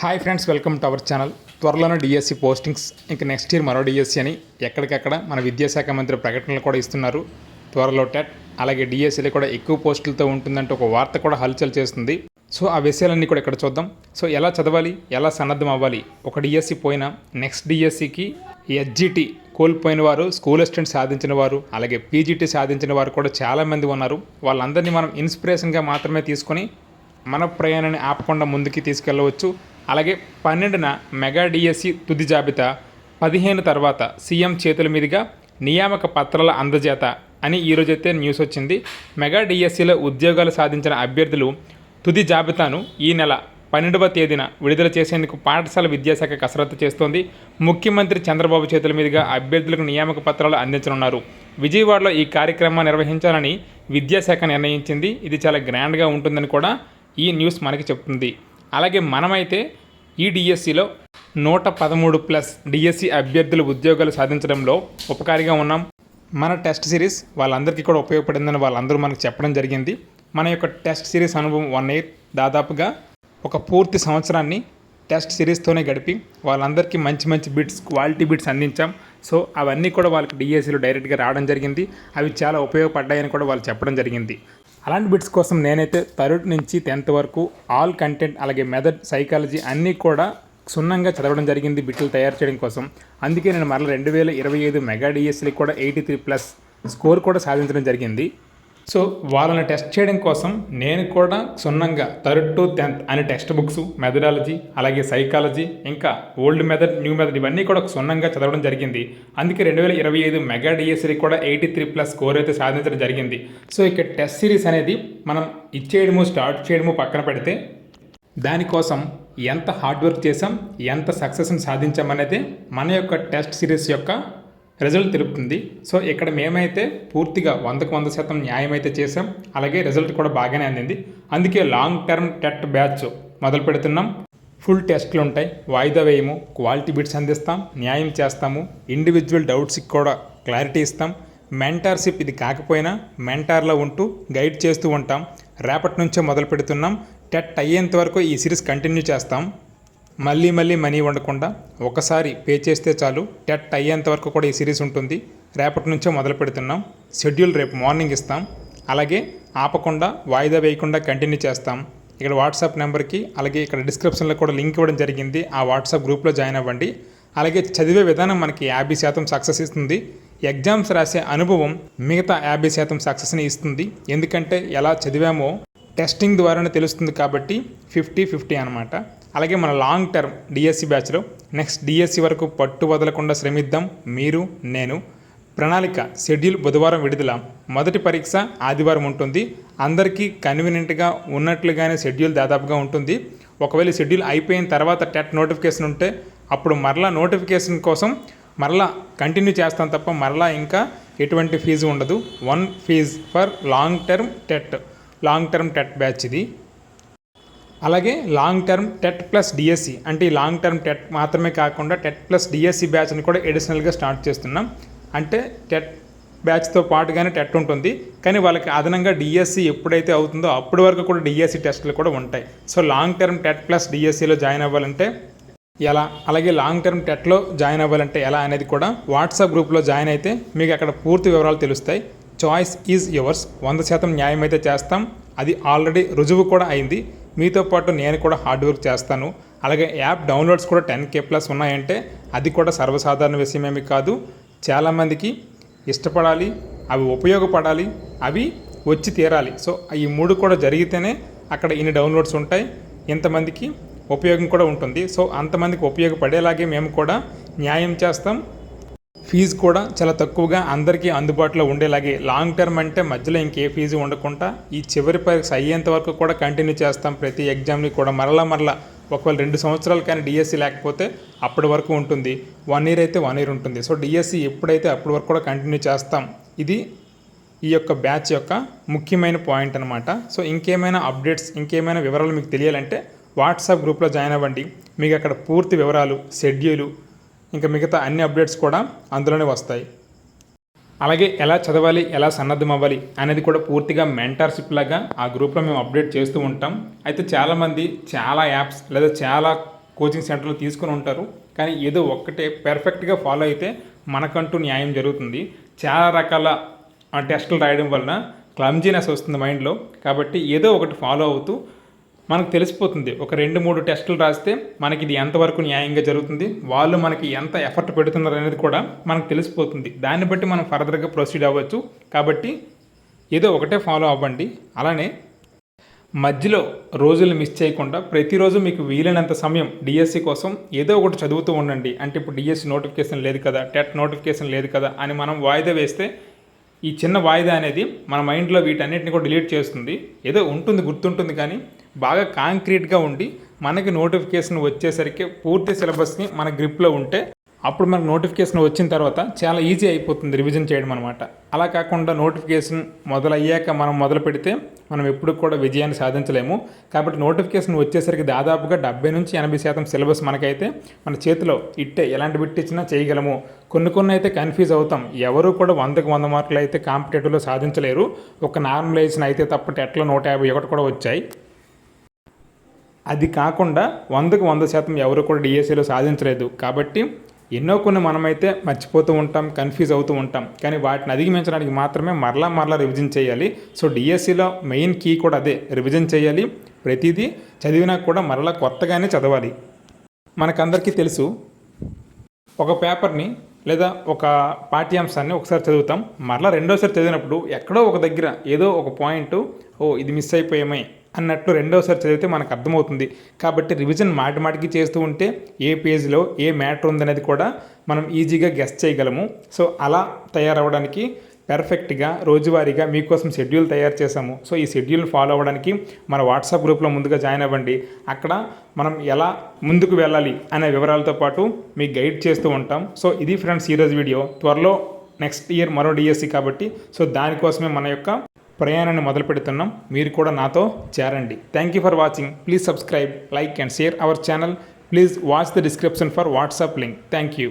Hi friends, welcome to our channel. త్వరలోనే DSC postings, ఇంకా next year మరో DSC అని ఎక్కడికక్కడ మన విద్యాశాఖ మంత్రి ప్రకటనలు కూడా ఇస్తున్నారు. త్వరలో టెట్ అలాగే డిఎస్సిలో కూడా ఎక్కువ పోస్టులతో ఉంటుందంటే ఒక వార్త కూడా హల్చల్ చేస్తుంది. సో ఆ విషయాలన్నీ కూడా ఇక్కడ చూద్దాం. సో ఎలా చదవాలి, ఎలా సన్నద్ధం అవ్వాలి, ఒక డిఎస్సి పోయినా నెక్స్ట్ డిఎస్సికి ఎస్జిటి కోల్పోయిన వారు, స్కూల్ అసిస్టెంట్ సాధించిన వారు, అలాగే పీజీటీ సాధించిన వారు కూడా చాలామంది ఉన్నారు. వాళ్ళందరినీ మనం ఇన్స్పిరేషన్గా మాత్రమే తీసుకొని మన ప్రయాణాన్ని ఆపకుండా ముందుకి తీసుకెళ్ళవచ్చు. అలాగే 12న మెగా డిఎస్సి తుది జాబితా, 15 తర్వాత సీఎం చేతుల మీదుగా నియామక పత్రాల అందజేత అని ఈరోజైతే న్యూస్ వచ్చింది. మెగా డిఎస్సిలో ఉద్యోగాలు సాధించిన అభ్యర్థులు తుది జాబితాను ఈ నెల 12వ తేదీన విడుదల చేసేందుకు పాఠశాల విద్యాశాఖ కసరత్తు చేస్తోంది. ముఖ్యమంత్రి చంద్రబాబు చేతుల మీదుగా అభ్యర్థులకు నియామక పత్రాలు అందించనున్నారు. విజయవాడలో ఈ కార్యక్రమాన్ని నిర్వహించాలని విద్యాశాఖ నిర్ణయించింది. ఇది చాలా గ్రాండ్గా ఉంటుందని కూడా ఈ న్యూస్ మనకి చెప్తుంది. అలాగే మనమైతే ఈ డిఎస్సిలో 113+ డిఎస్సి అభ్యర్థులు ఉద్యోగాలు సాధించడంలో ఉపకారిగా ఉన్నాం. మన టెస్ట్ సిరీస్ వాళ్ళందరికీ కూడా ఉపయోగపడిందని వాళ్ళందరూ మనకు చెప్పడం జరిగింది. మన యొక్క టెస్ట్ సిరీస్ అనుభవం 1 year, దాదాపుగా ఒక పూర్తి సంవత్సరాన్ని టెస్ట్ సిరీస్తోనే గడిపి వాళ్ళందరికీ మంచి మంచి బిట్స్, క్వాలిటీ బిట్స్ అందించాం. సో అవన్నీ కూడా వాళ్ళకి డిఎస్సిలో డైరెక్ట్గా రావడం జరిగింది. అవి చాలా ఉపయోగపడ్డాయని కూడా వాళ్ళు చెప్పడం జరిగింది. అలాంటి బిట్స్ కోసం నేనైతే 3rd నుంచి 10th వరకు ఆల్ కంటెంట్, అలాగే మెథడ్, సైకాలజీ అన్నీ కూడా క్షుణ్ణంగా చదవడం జరిగింది బిట్లు తయారు చేయడం కోసం. అందుకే నేను మరలా 2025 మెగా డిఎస్సికి కూడా 83+ స్కోర్ కూడా సాధించడం జరిగింది. సో వాళ్ళని టెస్ట్ చేయడం కోసం నేను కూడా క్షుణ్ణంగా 3rd to 10th అనే టెక్స్ట్ బుక్స్, మెథడాలజీ, అలాగే సైకాలజీ, ఇంకా ఓల్డ్ మెథడ్, న్యూ మెథడ్ ఇవన్నీ కూడా క్షుణ్ణంగా చదవడం జరిగింది. అందుకే 2025 మెగా డిఎస్సికి కూడా 83+ స్కోర్ అయితే సాధించడం జరిగింది. సో ఇక టెస్ట్ సిరీస్ అనేది మనం ఇచ్చేయడము, స్టార్ట్ చేయడము పక్కన పెడితే దానికోసం ఎంత హార్డ్ వర్క్ చేసాం, ఎంత సక్సెస్ని సాధించామనేది మన యొక్క టెస్ట్ సిరీస్ యొక్క రిజల్ట్ తెలుపుతుంది. సో ఇక్కడ మేమైతే పూర్తిగా 100% న్యాయం అయితే చేసాం. అలాగే రిజల్ట్ కూడా బాగానే అందింది. అందుకే లాంగ్ టర్మ్ టెట్ బ్యాచ్ మొదలు పెడుతున్నాం. ఫుల్ టెస్ట్లు ఉంటాయి, వాయిదా వేయము, క్వాలిటీ బిట్స్ అందిస్తాం, న్యాయం చేస్తాము, ఇండివిజువల్ డౌట్స్కి కూడా క్లారిటీ ఇస్తాం. మెంటార్షిప్ ఇది కాకపోయినా మెంటార్లో ఉంటూ గైడ్ చేస్తూ ఉంటాం. రేపటి నుంచే మొదలు పెడుతున్నాం. టెట్ అయ్యేంత వరకు ఈ సిరీస్ కంటిన్యూ చేస్తాం. మళ్ళీ మనీ ఉండకుండా ఒకసారి పే చేస్తే చాలు. టెట్ అయ్యేంత వరకు కూడా ఈ సిరీస్ ఉంటుంది. రేపటి నుంచే మొదలు పెడుతున్నాం. షెడ్యూల్ రేపు మార్నింగ్ ఇస్తాం. అలాగే ఆపకుండా, వాయిదా వేయకుండా కంటిన్యూ చేస్తాం. ఇక్కడ వాట్సాప్ నెంబర్కి, అలాగే ఇక్కడ డిస్క్రిప్షన్లో కూడా లింక్ ఇవ్వడం జరిగింది. ఆ వాట్సాప్ గ్రూప్లో జాయిన్ అవ్వండి. అలాగే చదివే విధానం మనకి 50% సక్సెస్ ఇస్తుంది. ఎగ్జామ్స్ రాసే అనుభవం మిగతా 50% సక్సెస్ని ఇస్తుంది. ఎందుకంటే ఎలా చదివామో టెస్టింగ్ ద్వారానే తెలుస్తుంది కాబట్టి 50-50 అనమాట. అలాగే మన లాంగ్ టర్మ్ డిఎస్సి బ్యాచ్లో నెక్స్ట్ డిఎస్సి వరకు పట్టు వదలకుండా శ్రమిద్దాం. మీరు, నేను. ప్రణాళిక షెడ్యూల్ బుధవారం విడుదల. మొదటి పరీక్ష ఆదివారం ఉంటుంది. అందరికీ కన్వీనియంట్గా ఉన్నట్లుగానే షెడ్యూల్ దాదాపుగా ఉంటుంది. ఒకవేళ షెడ్యూల్ అయిపోయిన తర్వాత టెట్ నోటిఫికేషన్ ఉంటే అప్పుడు మరలా నోటిఫికేషన్ కోసం మరలా కంటిన్యూ చేస్తాం తప్ప మరలా ఇంకా ఎటువంటి ఫీజు ఉండదు. 1 fees for long term TET batch ఇది. అలాగే long term TET plus DSC అంటే ఈ లాంగ్ టర్మ్ టెట్ మాత్రమే కాకుండా టెట్ ప్లస్ డిఎస్సి బ్యాచ్ని కూడా ఎడిషనల్గా స్టార్ట్ చేస్తున్నాం. అంటే టెట్ బ్యాచ్తో పాటుగానే టెట్ ఉంటుంది, కానీ వాళ్ళకి అదనంగా డిఎస్సి ఎప్పుడైతే అవుతుందో అప్పటి వరకు కూడా డిఎస్సి టెస్టులు కూడా ఉంటాయి. So long term TET plus డిఎస్సిలో జాయిన్ అవ్వాలంటే ఎలా, అలాగే లాంగ్ టర్మ్ టెట్లో జాయిన్ అవ్వాలంటే ఎలా అనేది కూడా వాట్సాప్ గ్రూప్లో జాయిన్ అయితే మీకు అక్కడ పూర్తి వివరాలు తెలుస్తాయి. Choice is yours. 100% న్యాయం అయితే చేస్తాం. అది ఆల్రెడీ రుజువు కూడా అయింది. మీతో పాటు నేను కూడా హార్డ్ వర్క్ చేస్తాను. అలాగే యాప్ డౌన్లోడ్స్ కూడా 10K+ ఉన్నాయంటే అది కూడా సర్వసాధారణ విషయమేమి కాదు. చాలామందికి ఇష్టపడాలి, అవి ఉపయోగపడాలి, అవి వచ్చి తీరాలి. సో ఈ 3 కూడా జరిగితేనే అక్కడ ఇన్ని డౌన్లోడ్స్ ఉంటాయి, ఇంతమందికి ఉపయోగం కూడా ఉంటుంది. సో అంతమందికి ఉపయోగపడేలాగే మేము కూడా న్యాయం చేస్తాం. ఫీజు కూడా చాలా తక్కువగా అందరికీ అందుబాటులో ఉండేలాగే. లాంగ్ టర్మ్ అంటే మధ్యలో ఇంకే ఫీజు ఉండకుండా ఈ చివరి పరీక్ష అయ్యేంత వరకు కూడా కంటిన్యూ చేస్తాం. ప్రతి ఎగ్జామ్ని కూడా మరలా ఒకవేళ 2 సంవత్సరాలు కానీ డిఎస్సి లేకపోతే అప్పటి వరకు ఉంటుంది. 1 year అయితే 1 year ఉంటుంది. సో డిఎస్సి ఎప్పుడైతే అప్పటి వరకు కూడా కంటిన్యూ చేస్తాం. ఇది ఈ యొక్క బ్యాచ్ యొక్క ముఖ్యమైన పాయింట్ అనమాట. సో ఇంకేమైనా అప్డేట్స్, ఇంకేమైనా వివరాలు మీకు తెలియాలంటే వాట్సాప్ గ్రూప్లో జాయిన్ అవ్వండి. మీకు అక్కడ పూర్తి వివరాలు, షెడ్యూలు, ఇంకా మిగతా అన్ని అప్డేట్స్ కూడా అందులోనే వస్తాయి. అలాగే ఎలా చదవాలి, ఎలా సన్నద్ధం అవ్వాలి అనేది కూడా పూర్తిగా మెంటార్షిప్ లాగా ఆ గ్రూప్లో మేము అప్డేట్ చేస్తూ ఉంటాం. అయితే చాలామంది చాలా యాప్స్ లేదా చాలా కోచింగ్ సెంటర్లు తీసుకుని ఉంటారు. కానీ ఏదో ఒక్కటే పెర్ఫెక్ట్గా ఫాలో అయితే మనకంటూ న్యాయం జరుగుతుంది. చాలా రకాల టెస్టులు రాయడం వలన క్లమ్జీనెస్ వస్తుంది మైండ్లో. కాబట్టి ఏదో ఒకటి ఫాలో అవుతూ మనకు తెలిసిపోతుంది. ఒక 2-3 టెస్టులు రాస్తే మనకి ఇది ఎంతవరకు న్యాయంగా జరుగుతుంది, వాళ్ళు మనకి ఎంత ఎఫర్ట్ పెడుతున్నారు అనేది కూడా మనకు తెలిసిపోతుంది. దాన్ని బట్టి మనం ఫర్దర్గా ప్రొసీడ్ అవ్వచ్చు. కాబట్టి ఏదో ఒకటే ఫాలో అవ్వండి. అలానే మధ్యలో రోజులు మిస్ చేయకుండా ప్రతిరోజు మీకు వీలైనంత సమయం డిఎస్సి కోసం ఏదో ఒకటి చదువుతూ ఉండండి. అంటే ఇప్పుడు డిఎస్సి నోటిఫికేషన్ లేదు కదా, టెట్ నోటిఫికేషన్ లేదు కదా అని మనం వాయిదా వేస్తే ఈ చిన్న వాయిదా అనేది మన మైండ్లో వీటన్నిటిని కూడా డిలీట్ చేస్తుంది. ఏదో ఉంటుంది, గుర్తుంటుంది, కానీ బాగా కాంక్రీట్గా ఉండి మనకి నోటిఫికేషన్ వచ్చేసరికి పూర్తి సిలబస్ని మన గ్రిప్లో ఉంటే అప్పుడు మనకు నోటిఫికేషన్ వచ్చిన తర్వాత చాలా ఈజీ అయిపోతుంది రివిజన్ చేయడం అనమాట. అలా కాకుండా నోటిఫికేషన్ మొదలయ్యాక మనం మొదలు పెడితే మనం ఎప్పుడు కూడా విజయాన్ని సాధించలేము. కాబట్టి నోటిఫికేషన్ వచ్చేసరికి దాదాపుగా 70-80% సిలబస్ మనకైతే మన చేతిలో ఇట్టే ఎలాంటి బిట్ ఇచ్చినా చేయగలము. కొన్ని అయితే కన్ఫ్యూజ్ అవుతాం. ఎవరు కూడా 100కి 100 మార్కులు అయితే కాంపిటేటివ్లో సాధించలేరు. ఒక నార్మలైజేషన్ అయితే తప్ప టెట్లో 151 కూడా వచ్చాయి. అది కాకుండా 100కి 100% ఎవరు కూడా డిఎస్సిలో సాధించలేదు. కాబట్టి ఎన్నో కొన్ని మనమైతే మర్చిపోతూ ఉంటాం, కన్ఫ్యూజ్ అవుతూ ఉంటాం. కానీ వాటిని అధిగమించడానికి మాత్రమే మరలా రివిజన్ చేయాలి. సో డిఎస్సిలో మెయిన్ కీ కూడా అదే, రివిజన్ చేయాలి. ప్రతిదీ చదివినా కూడా మరలా కొత్తగానే చదవాలి. మనకందరికీ తెలుసు, ఒక పేపర్ని లేదా ఒక పాఠ్యాంశాన్ని ఒకసారి చదువుతాం, మరలా రెండోసారి చదివినప్పుడు ఎక్కడో ఒక దగ్గర ఏదో ఒక పాయింట్ ఇది మిస్ అయిపోయామే అన్నట్లు రెండోసారి చదివితే మనకు అర్థమవుతుంది. కాబట్టి రివిజన్ మాటికి చేస్తూ ఉంటే ఏ పేజ్లో ఏ మ్యాటర్ ఉందనేది కూడా మనం ఈజీగా గెస్ చేయగలము. సో అలా తయారవ్వడానికి పెర్ఫెక్ట్గా రోజువారీగా మీకోసం షెడ్యూల్ తయారు చేసాము. సో ఈ షెడ్యూల్ని ఫాలో అవ్వడానికి మన వాట్సాప్ గ్రూప్లో ముందుగా జాయిన్ అవ్వండి. అక్కడ మనం ఎలా ముందుకు వెళ్ళాలి అనే వివరాలతో పాటు మీకు గైడ్ చేస్తూ ఉంటాం. సో ఇది ఫ్రెండ్స్ ఈరోజు వీడియో. త్వరలో నెక్స్ట్ ఇయర్ మరో డిఎస్సి కాబట్టి సో దానికోసమే మన యొక్క ప్రయాణాన్ని మొదలు పెడుతున్నాం. మీరు కూడా నాతో చేరండి. Thank you for watching. Please subscribe, like and share our channel. Please watch the description for WhatsApp link. Thank you.